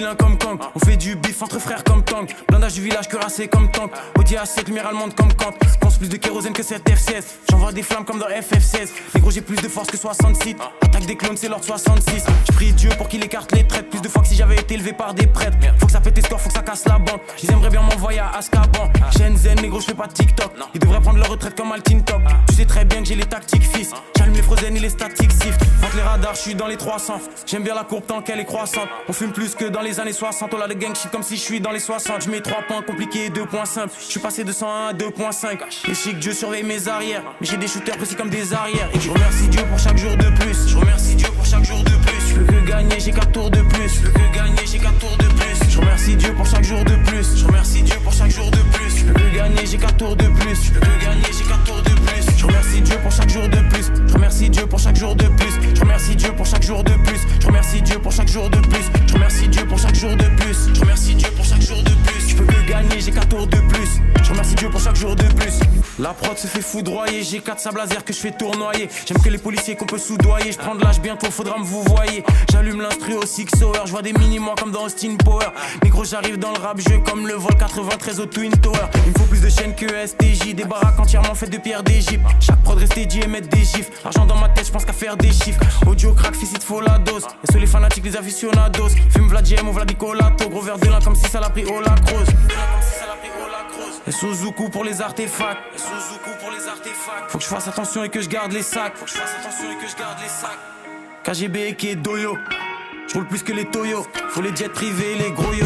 vilain comme Kang. On fait du bif entre frères comme Tang. Blindage du village cuirassé comme tank. Audi A7, lumière allemande comme Kant. Pense plus de kérosène que cette F16. J'envoie des flammes comme dans FF16. Négro j'ai plus de force que 66. Attaque des clones c'est l'ordre 66. J'prie Dieu pour qu'il écarte les traites. Plus de fois que si j'avais été élevé par des prêtres. Faut que ça pète tes scores, faut que ça casse la banque. Ils aimeraient bien m'envoyer à Azkaban. Shenzhen, négro j'fais pas de TikTok. Ils devraient prendre leur retraite comme Altin Top. Tu sais très bien que j'ai les tactiques fils. J'allume les frozen et les statiques sift. Entre les radars j'suis dans les 300. J'aime bien la courbe tant qu'elle est croissante. On fume plus que dans les années 60. On a le gang shit comme si j'suis dans les 60. J'mets 3 points compliqués et 2 points simples. J'suis passé de 101 à 2.5. Les chics Dieu surveille mes arrières. Mais j'ai des shooters précis comme des arrières. Et je remercie Dieu pour chaque jour de plus. Je remercie Dieu pour chaque jour de plus. Je peux que gagner, j'ai 4 tours de plus. Je peux que gagner, j'ai 4 tours de plus. Je remercie Dieu pour chaque jour de plus. Je remercie Dieu pour chaque jour de plus. Je peux que gagner, j'ai 4 tours de plus. Je peux que gagner, j'ai 4 tours de plus. Je remercie Dieu pour chaque jour de plus. Je remercie Dieu pour chaque jour de plus. Je remercie Dieu pour chaque jour de plus. Je remercie Dieu pour chaque jour de plus. Je remercie Dieu pour chaque jour de plus. Je remercie Dieu pour chaque jour de plus. Je peux que gagner, j'ai 4 tours de plus. Je remercie Dieu pour chaque jour de plus. La prod se fait foudroyer, j'ai 4 sables laser que je fais tournoyer. J'aime que les policiers qu'on peut soudoyer. Je prends de l'âge bientôt, faudra me vous voyez. J'allume l'instru au 6 hour, je vois des mini-mois comme dans Austin Power. Négro j'arrive dans le rap, jeu comme le vol 93 au Twin Tower. Il me faut plus de chaînes que STJ, des baraques entièrement faites de pierre d'Égypte. Chaque prod reste dédié et mettre des chiffres. L'argent dans ma tête, je pense qu'à faire des chiffres. Audio crack, fils, il te faut la dose. Et sur les fanatiques, les aficionados. Fume Vladiem ou Vladicolato. Gros verre de lin comme si ça l'a pris au lacrose. Et Suzuku pour les artefacts. Faut que je fasse attention et que je garde les sacs. KGB et Doyo. J'roule plus que les Toyo. Faut les jets privés, les gros yo.